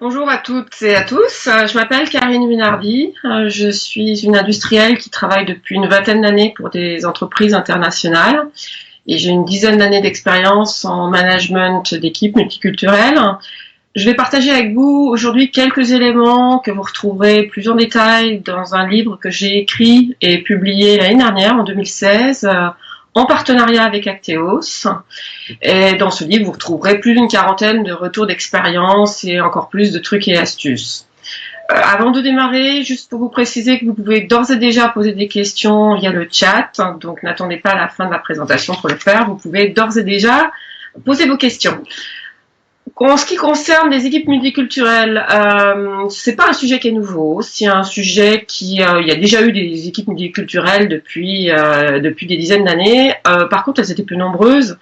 Bonjour à toutes et à tous. Je m'appelle Karine Minardi. Je suis une industrielle qui travaille depuis une vingtaine d'années pour des entreprises internationales et j'ai une dizaine d'années d'expérience en management d'équipes multiculturelles. Je vais partager avec vous aujourd'hui quelques éléments que vous retrouverez plus en détail dans un livre que j'ai écrit et publié l'année dernière, en 2016, en partenariat avec Acteos. Et dans ce livre, vous retrouverez plus d'une quarantaine de retours d'expérience et encore plus de trucs et astuces. Avant de démarrer, juste pour vous préciser que vous pouvez d'ores et déjà poser des questions via le chat, donc n'attendez pas la fin de la présentation pour le faire, vous pouvez d'ores et déjà poser vos questions. En ce qui concerne les équipes multiculturelles, c'est pas un sujet qui est nouveau. C'est un sujet il y a déjà eu des équipes multiculturelles depuis des dizaines d'années. Par contre, elles étaient peu nombreuses.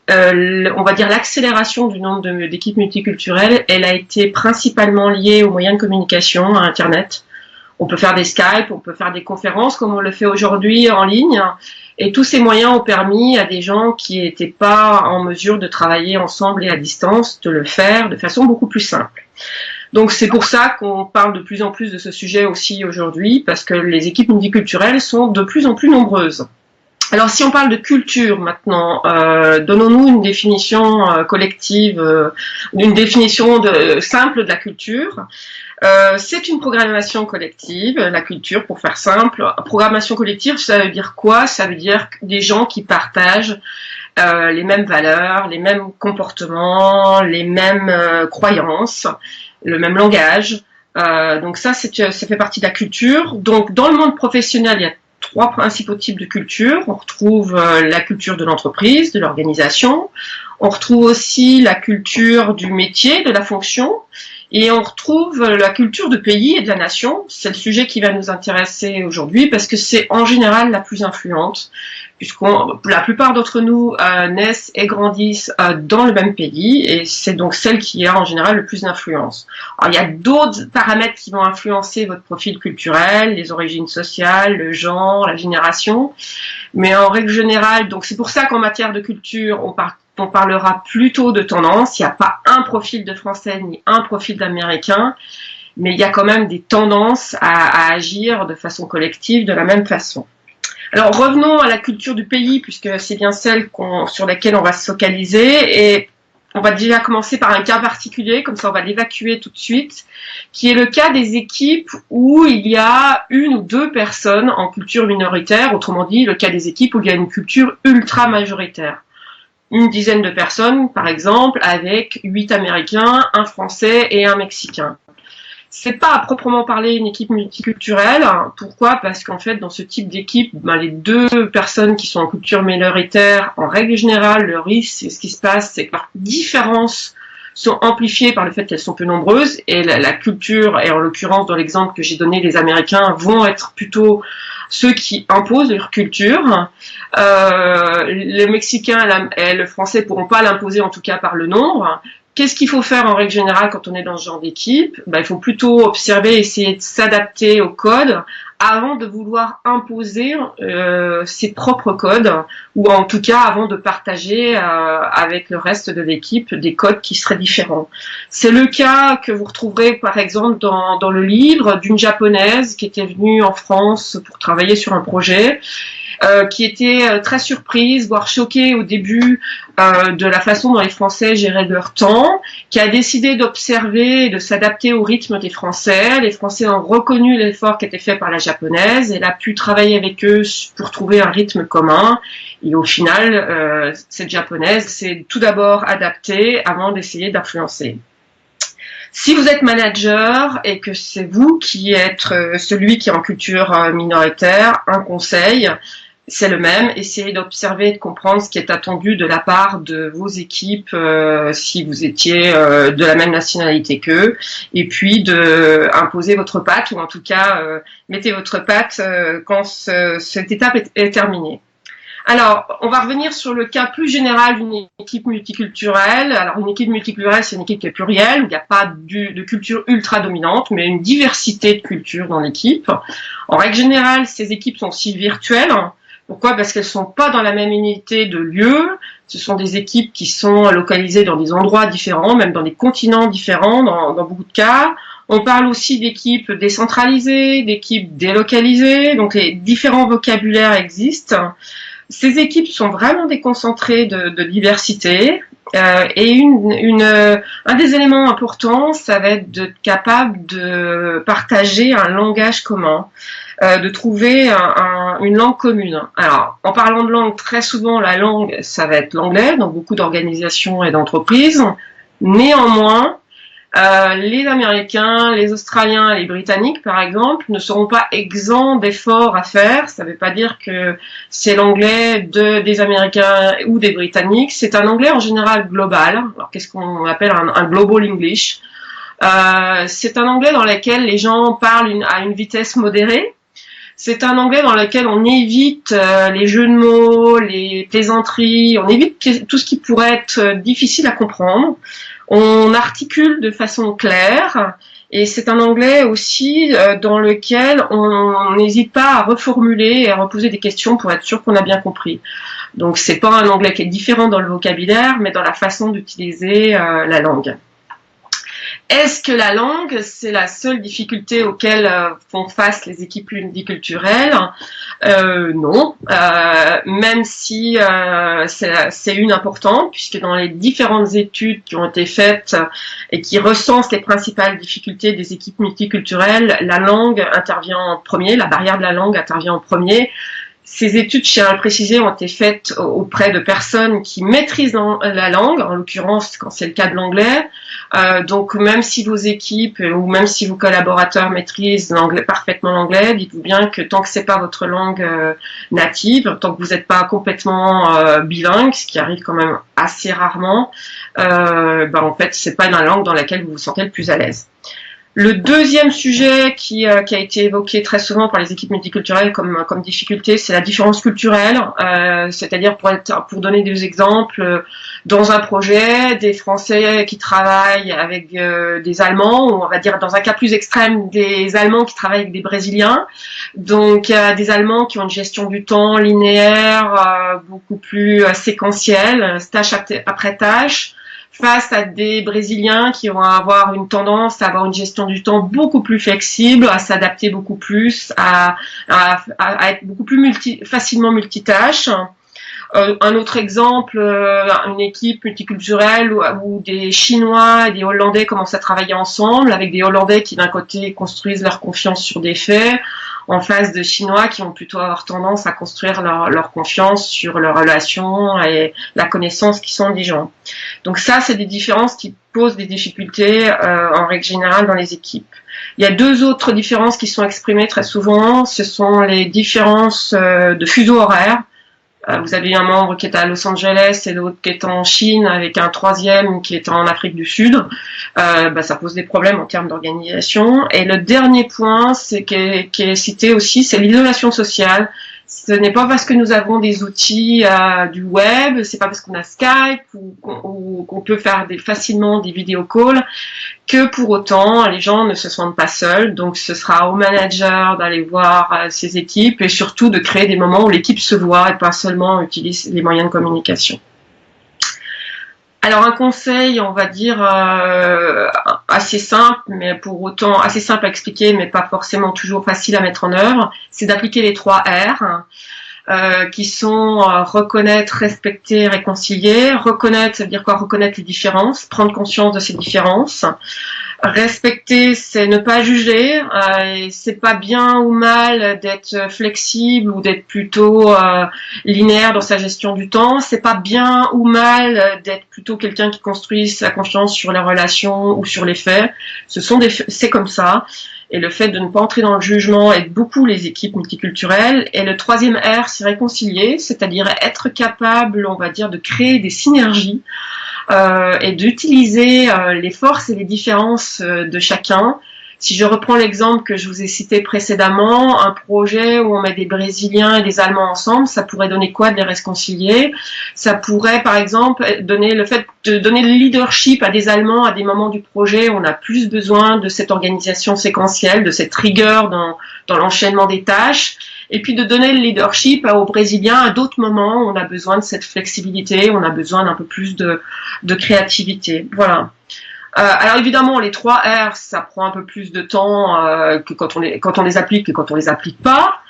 On va dire l'accélération du nombre d'équipes multiculturelles, elle a été principalement liée aux moyens de communication, à Internet. On peut faire des Skype, on peut faire des conférences comme on le fait aujourd'hui en ligne. Et tous ces moyens ont permis à des gens qui n'étaient pas en mesure de travailler ensemble et à distance de le faire de façon beaucoup plus simple. Donc c'est pour ça qu'on parle de plus en plus de ce sujet aussi aujourd'hui, parce que les équipes multiculturelles sont de plus en plus nombreuses. Alors si on parle de culture maintenant, donnons-nous une définition collective, une définition simple de la culture. C'est une programmation collective, la culture pour faire simple. Programmation collective, ça veut dire quoi? Ça veut dire des gens qui partagent les mêmes valeurs, les mêmes comportements, les mêmes croyances, le même langage. Donc ça fait partie de la culture. Donc dans le monde professionnel, il y a trois principaux types de culture. On retrouve la culture de l'entreprise, de l'organisation. On retrouve aussi la culture du métier, de la fonction. Et on retrouve la culture de pays et de la nation. C'est le sujet qui va nous intéresser aujourd'hui parce que c'est en général la plus influente, puisque la plupart d'entre nous naissent et grandissent dans le même pays, et c'est donc celle qui a en général le plus d'influence. Alors, il y a d'autres paramètres qui vont influencer votre profil culturel, les origines sociales, le genre, la génération, mais en règle générale, donc c'est pour ça qu'en matière de culture, on parlera plutôt de tendance. Il n'y a pas un profil de français ni un profil d'américain, mais il y a quand même des tendances à agir de façon collective de la même façon. Alors revenons à la culture du pays, puisque c'est bien celle sur laquelle on va se focaliser, et on va déjà commencer par un cas particulier, comme ça on va l'évacuer tout de suite, qui est le cas des équipes où il y a une ou deux personnes en culture minoritaire, autrement dit le cas des équipes où il y a une culture ultra majoritaire. Une dizaine de personnes, par exemple, avec 8 Américains, un Français et un Mexicain. C'est pas à proprement parler une équipe multiculturelle. Pourquoi? Parce qu'en fait, dans ce type d'équipe, les deux personnes qui sont en culture minoritaire, en règle générale, le risque, ce qui se passe, c'est que leurs différences sont amplifiées par le fait qu'elles sont peu nombreuses, et la culture, et en l'occurrence, dans l'exemple que j'ai donné, les Américains vont être plutôt ceux qui imposent leur culture. Les Mexicains et le Français pourront pas l'imposer, en tout cas par le nombre. Qu'est-ce qu'il faut faire en règle générale quand on est dans ce genre d'équipe? Il faut plutôt observer, essayer de s'adapter au code avant de vouloir imposer ses propres codes, ou en tout cas avant de partager avec le reste de l'équipe des codes qui seraient différents. C'est le cas que vous retrouverez par exemple dans le livre d'une japonaise qui était venue en France pour travailler sur un projet, qui était très surprise, voire choquée au début de la façon dont les Français géraient leur temps, qui a décidé d'observer et de s'adapter au rythme des Français. Les Français ont reconnu l'effort qui était fait par la japonaise, et elle a pu travailler avec eux pour trouver un rythme commun. Et au final, cette japonaise s'est tout d'abord adaptée avant d'essayer d'influencer. Si vous êtes manager et que c'est vous qui êtes celui qui est en culture minoritaire, un conseil, c'est le même. Essayez d'observer et de comprendre ce qui est attendu de la part de vos équipes si vous étiez de la même nationalité qu'eux, et puis de imposer votre patte, ou en tout cas mettez votre patte quand cette étape est terminée. Alors, on va revenir sur le cas plus général d'une équipe multiculturelle. Alors, une équipe multiculturelle, c'est une équipe qui est plurielle, où il n'y a pas de culture ultra dominante, mais une diversité de cultures dans l'équipe. En règle générale, ces équipes sont aussi virtuelles. Pourquoi? Parce qu'elles sont pas dans la même unité de lieu, Ce sont des équipes qui sont localisées dans des endroits différents, même dans des continents différents dans beaucoup de cas. On parle aussi d'équipes décentralisées, d'équipes délocalisées, donc les différents vocabulaires existent. Ces équipes sont vraiment déconcentrées de diversité et un des éléments importants, ça va être d'être capable de partager un langage commun, de trouver une langue commune. Alors, en parlant de langue, très souvent, la langue, ça va être l'anglais dans beaucoup d'organisations et d'entreprises. Néanmoins, les Américains, les Australiens et les Britanniques, par exemple, ne seront pas exempts d'efforts à faire. Ça ne veut pas dire que c'est l'anglais des Américains ou des Britanniques. C'est un anglais en général global. Alors, qu'est-ce qu'on appelle un global English? C'est un anglais dans lequel les gens parlent à une vitesse modérée. C'est un anglais dans lequel on évite les jeux de mots, les plaisanteries, on évite tout ce qui pourrait être difficile à comprendre. On articule de façon claire et c'est un anglais aussi dans lequel on n'hésite pas à reformuler et à reposer des questions pour être sûr qu'on a bien compris. Donc c'est pas un anglais qui est différent dans le vocabulaire, mais dans la façon d'utiliser la langue. Est-ce que la langue, c'est la seule difficulté auquel font face les équipes multiculturelles? Non, même si c'est une importante, puisque dans les différentes études qui ont été faites et qui recensent les principales difficultés des équipes multiculturelles, la langue intervient en premier, la barrière de la langue intervient en premier. Ces études, je tiens à le préciser, ont été faites auprès de personnes qui maîtrisent la langue, en l'occurrence quand c'est le cas de l'anglais. Donc même si vos équipes ou même si vos collaborateurs maîtrisent parfaitement l'anglais, dites-vous bien que tant que c'est pas votre langue native, tant que vous n'êtes pas complètement bilingue, ce qui arrive quand même assez rarement, en fait c'est pas la langue dans laquelle vous vous sentez le plus à l'aise. Le deuxième sujet qui a été évoqué très souvent par les équipes multiculturelles comme difficulté, c'est la différence culturelle. C'est-à-dire pour donner des exemples, dans un projet, des Français qui travaillent avec des Allemands, ou on va dire dans un cas plus extrême, des Allemands qui travaillent avec des Brésiliens. Donc des Allemands qui ont une gestion du temps linéaire, beaucoup plus séquentielle, tâche après tâche, face à des Brésiliens qui vont avoir une tendance à avoir une gestion du temps beaucoup plus flexible, à s'adapter beaucoup plus, à être beaucoup plus facilement multitâche. Un autre exemple, une équipe multiculturelle où des Chinois et des Hollandais commencent à travailler ensemble, avec des Hollandais qui d'un côté construisent leur confiance sur des faits, en face de Chinois qui vont plutôt avoir tendance à construire leur confiance sur leurs relations et la connaissance qu'ils sont des gens. Donc ça, c'est des différences qui posent des difficultés en règle générale dans les équipes. Il y a deux autres différences qui sont exprimées très souvent, ce sont les différences de fuseau horaire. Vous avez un membre qui est à Los Angeles et l'autre qui est en Chine, avec un troisième qui est en Afrique du Sud. Ça pose des problèmes en termes d'organisation. Et le dernier point, qui est cité aussi, c'est l'isolation sociale. Ce n'est pas parce que nous avons des outils du web, c'est pas parce qu'on a Skype ou qu'on peut faire facilement des vidéo calls que pour autant les gens ne se sentent pas seuls. Donc ce sera au manager d'aller voir ses équipes et surtout de créer des moments où l'équipe se voit et pas seulement utilise les moyens de communication. Alors un conseil, on va dire assez simple, mais pour autant assez simple à expliquer, mais pas forcément toujours facile à mettre en œuvre, c'est d'appliquer les 3 R, qui sont reconnaître, respecter, réconcilier. Reconnaître, ça veut dire quoi? Reconnaître les différences, prendre conscience de ces différences. Respecter, c'est ne pas juger. C'est pas bien ou mal d'être flexible ou d'être plutôt linéaire dans sa gestion du temps. C'est pas bien ou mal d'être plutôt quelqu'un qui construit sa confiance sur les relations ou sur les faits. C'est comme ça. Et le fait de ne pas entrer dans le jugement aide beaucoup les équipes multiculturelles. Et le troisième R, c'est réconcilier, c'est-à-dire être capable, on va dire, de créer des synergies et d'utiliser les forces et les différences de chacun Si je reprends l'exemple que je vous ai cité précédemment, un projet où on met des Brésiliens et des Allemands ensemble, ça pourrait donner quoi de les réconcilier? Ça pourrait, par exemple, donner le fait de donner le leadership à des Allemands à des moments du projet où on a plus besoin de cette organisation séquentielle, de cette rigueur dans l'enchaînement des tâches, et puis de donner le leadership aux Brésiliens à d'autres moments où on a besoin de cette flexibilité, on a besoin d'un peu plus de créativité. Voilà. Alors évidemment, les 3 R, ça prend un peu plus de temps que quand on les applique que quand on les applique pas.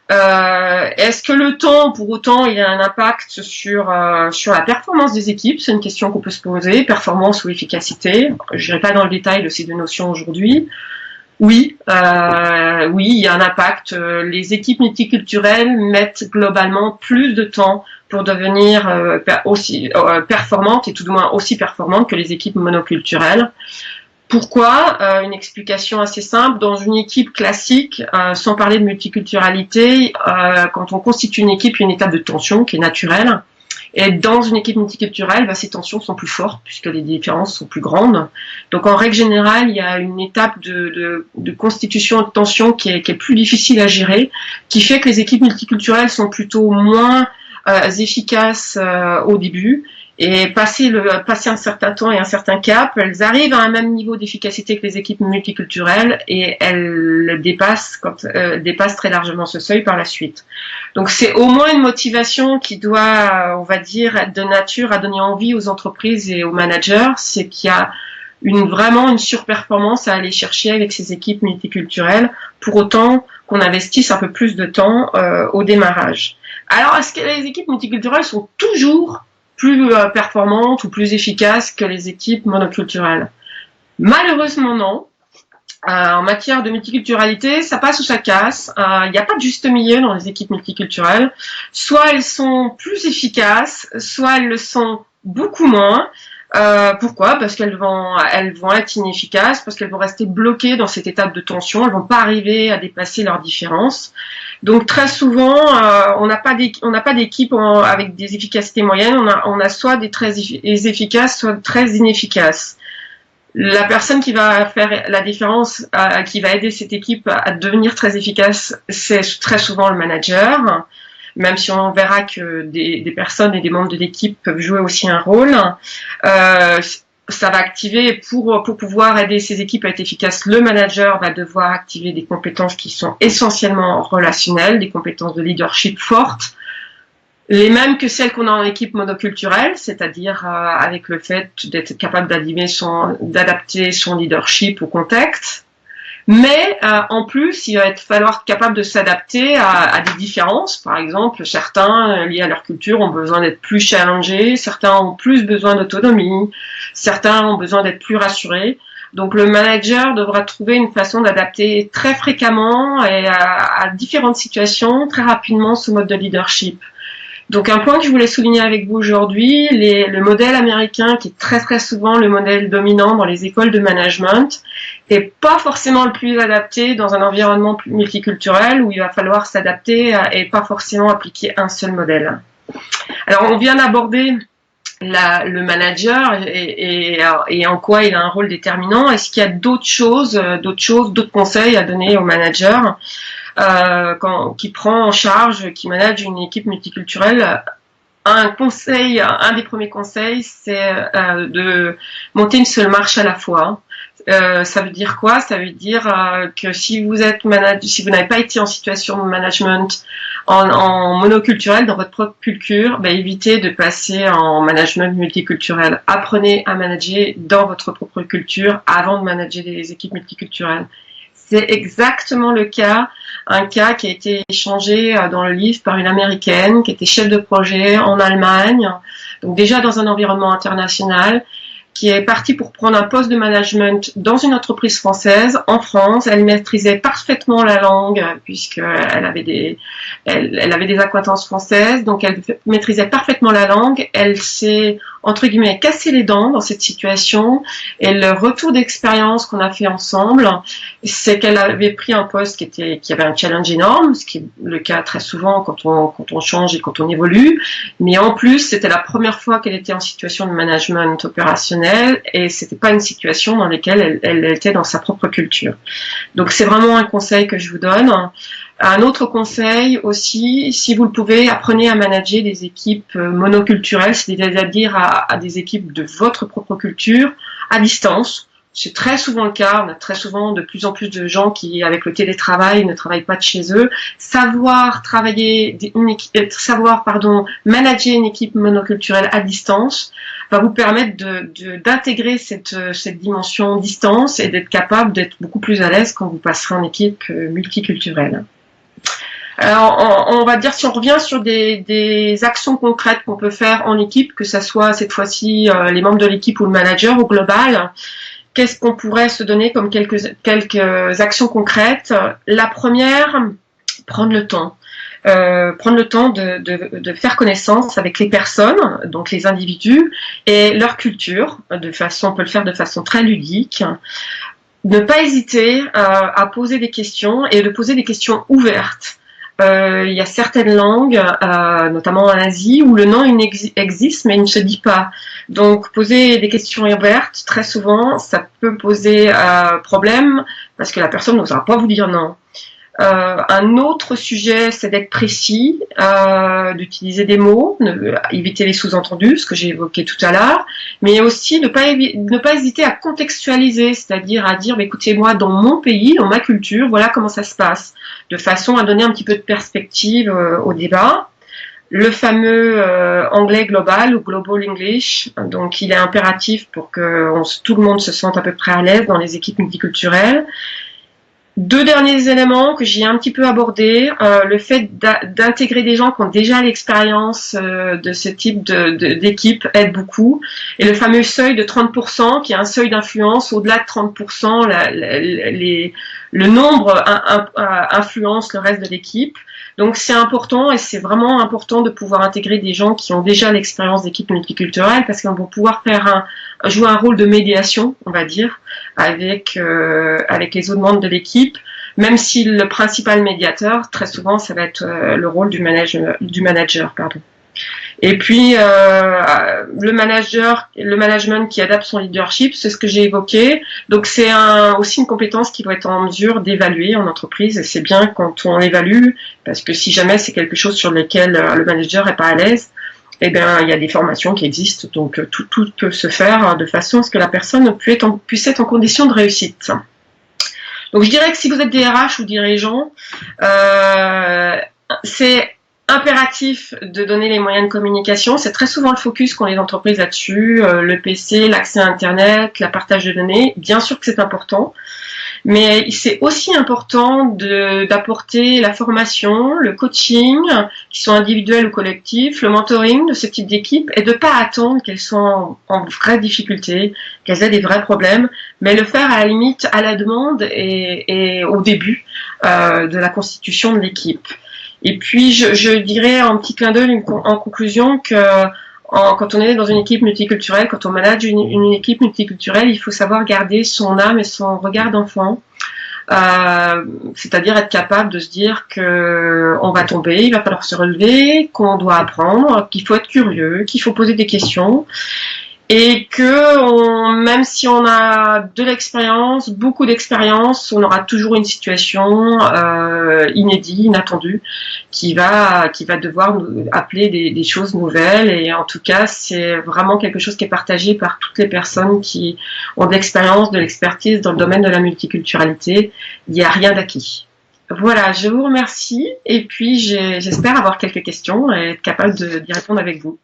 Est-ce que le temps, pour autant, il a un impact sur la performance des équipes? C'est une question qu'on peut se poser, performance ou efficacité. Je n'irai pas dans le détail de ces 2 notions aujourd'hui. Oui, il y a un impact. Les équipes multiculturelles mettent globalement plus de temps pour devenir aussi performantes et tout du moins aussi performantes que les équipes monoculturelles. Pourquoi? Une explication assez simple. Dans une équipe classique, sans parler de multiculturalité, quand on constitue une équipe, il y a une étape de tension qui est naturelle. Et dans une équipe multiculturelle, ces tensions sont plus fortes puisque les différences sont plus grandes. Donc en règle générale, il y a une étape de constitution de tension qui est plus difficile à gérer, qui fait que les équipes multiculturelles sont plutôt moins efficaces au début. Et passer un certain temps et un certain cap, elles arrivent à un même niveau d'efficacité que les équipes multiculturelles et elles dépassent très largement ce seuil par la suite. Donc c'est au moins une motivation qui doit, on va dire, être de nature à donner envie aux entreprises et aux managers, c'est qu'il y a vraiment une surperformance à aller chercher avec ces équipes multiculturelles, pour autant qu'on investisse un peu plus de temps au démarrage. Alors, est-ce que les équipes multiculturelles sont toujours plus performantes ou plus efficaces que les équipes monoculturelles? Malheureusement, non. En matière de multiculturalité, ça passe ou ça casse. Il n'y a pas de juste milieu dans les équipes multiculturelles. Soit elles sont plus efficaces, soit elles le sont beaucoup moins. Pourquoi? Parce qu'elles vont être inefficaces, parce qu'elles vont rester bloquées dans cette étape de tension, elles vont pas arriver à dépasser leurs différences. Donc très souvent, on n'a pas d'équipe avec des efficacités moyennes, on a soit des très efficaces, soit très inefficaces. La personne qui va faire la différence, qui va aider cette équipe à devenir très efficace, c'est très souvent le manager. Même si on verra que des personnes et des membres de l'équipe peuvent jouer aussi un rôle, ça va activer pour pouvoir aider ces équipes à être efficaces. Le manager va devoir activer des compétences qui sont essentiellement relationnelles, des compétences de leadership fortes, les mêmes que celles qu'on a en équipe monoculturelle, c'est-à-dire avec le fait d'être capable d'adapter son leadership au contexte. Mais en plus, il va falloir être capable de s'adapter à des différences. Par exemple, certains, liés à leur culture, ont besoin d'être plus challengés, certains ont plus besoin d'autonomie, certains ont besoin d'être plus rassurés. Donc le manager devra trouver une façon d'adapter très fréquemment et à différentes situations, très rapidement, ce mode de leadership. Donc un point que je voulais souligner avec vous aujourd'hui, le modèle américain, qui est très très souvent le modèle dominant dans les écoles de management, est pas forcément le plus adapté dans un environnement multiculturel où il va falloir s'adapter et pas forcément appliquer un seul modèle. Alors on vient d'aborder le manager et en quoi il a un rôle déterminant. Est-ce qu'il y a d'autres conseils à donner au manager qui prend en charge, qui manage une équipe multiculturelle? Un des premiers conseils, c'est de monter une seule marche à la fois. Ça veut dire quoi? Ça veut dire que si vous n'avez pas été en situation de management en monoculturel dans votre propre culture, évitez de passer en management multiculturel. Apprenez à manager dans votre propre culture avant de manager des équipes multiculturelles. C'est exactement un cas qui a été échangé dans le livre par une Américaine qui était chef de projet en Allemagne, donc déjà dans un environnement international, qui est partie pour prendre un poste de management dans une entreprise française, en France. Elle maîtrisait parfaitement la langue, puisqu'elle avait des acquaintances françaises, donc elle maîtrisait parfaitement la langue. Elle s'est, entre guillemets, cassé les dents dans cette situation, et le retour d'expérience qu'on a fait ensemble, c'est qu'elle avait pris un poste qui avait un challenge énorme, ce qui est le cas très souvent quand on change et quand on évolue, mais en plus, c'était la première fois qu'elle était en situation de management opérationnel professionnelle et c'était pas une situation dans laquelle elle était dans sa propre culture. Donc c'est vraiment un conseil que je vous donne. Un autre conseil aussi, si vous le pouvez, apprenez à manager des équipes monoculturelles, c'est-à-dire à des équipes de votre propre culture à distance. C'est très souvent le cas. On a très souvent de plus en plus de gens qui, avec le télétravail, ne travaillent pas de chez eux. Manager une équipe monoculturelle à distance va vous permettre d'intégrer cette dimension distance et d'être capable d'être beaucoup plus à l'aise quand vous passerez en équipe multiculturelle. Alors, on va dire, si on revient sur des actions concrètes qu'on peut faire en équipe, que ça soit cette fois-ci les membres de l'équipe ou le manager au global, qu'est-ce qu'on pourrait se donner comme quelques actions concrètes? La première, prendre le temps. Prendre le temps de faire connaissance avec les personnes, donc les individus, et leur culture. On peut le faire de façon très ludique. Ne pas hésiter à poser des questions et de poser des questions ouvertes. Il y a certaines langues, notamment en Asie, où le nom existe mais il ne se dit pas. Donc poser des questions ouvertes, très souvent, ça peut poser problème parce que la personne n'osera pas vous dire non. Un autre sujet, c'est d'être précis, d'utiliser des mots, éviter les sous-entendus, ce que j'ai évoqué tout à l'heure, mais aussi ne pas hésiter à contextualiser, c'est-à-dire à dire, écoutez, moi, dans mon pays, dans ma culture, voilà comment ça se passe, de façon à donner un petit peu de perspective au débat. Le fameux anglais global ou global English, donc il est impératif pour que tout le monde se sente à peu près à l'aise dans les équipes multiculturelles. Deux derniers éléments que j'ai un petit peu abordés, le fait d'intégrer des gens qui ont déjà l'expérience de ce type d'équipe aide beaucoup. Et le fameux seuil de 30%, qui est un seuil d'influence, au-delà de 30%, le nombre influence le reste de l'équipe. Donc c'est important et c'est vraiment important de pouvoir intégrer des gens qui ont déjà l'expérience d'équipe multiculturelle parce qu'ils vont pouvoir jouer un rôle de médiation, on va dire, avec les autres membres de l'équipe, même si le principal médiateur, très souvent, ça va être le rôle du manager. Et puis le management qui adapte son leadership, c'est ce que j'ai évoqué. Donc c'est aussi une compétence qui doit être en mesure d'évaluer en entreprise. Et c'est bien quand on évalue, parce que si jamais c'est quelque chose sur lequel le manager est pas à l'aise, eh bien il y a des formations qui existent. Donc tout peut se faire de façon à ce que la personne puisse être en condition de réussite. Donc je dirais que si vous êtes DRH ou dirigeant, c'est impératif de donner les moyens de communication. C'est très souvent le focus qu'ont les entreprises là-dessus, le PC, l'accès à Internet, le partage de données. Bien sûr que c'est important, mais c'est aussi important d'apporter la formation, le coaching, qui sont individuels ou collectifs, le mentoring de ce type d'équipe, et de pas attendre qu'elles soient en vraie difficulté, qu'elles aient des vrais problèmes, mais le faire à la limite à la demande et au début de la constitution de l'équipe. Et puis, je dirais en petit clin d'œil en conclusion que quand on est dans une équipe multiculturelle, quand on manage une équipe multiculturelle, il faut savoir garder son âme et son regard d'enfant. C'est-à-dire être capable de se dire que on va tomber, il va falloir se relever, qu'on doit apprendre, qu'il faut être curieux, qu'il faut poser des questions. Et que même si on a de l'expérience, beaucoup d'expérience, on aura toujours une situation inédite, inattendue, qui va devoir nous appeler des choses nouvelles. Et en tout cas, c'est vraiment quelque chose qui est partagé par toutes les personnes qui ont de l'expérience, de l'expertise dans le domaine de la multiculturalité. Il n'y a rien d'acquis. Voilà, je vous remercie et puis j'espère avoir quelques questions et être capable d'y répondre avec vous.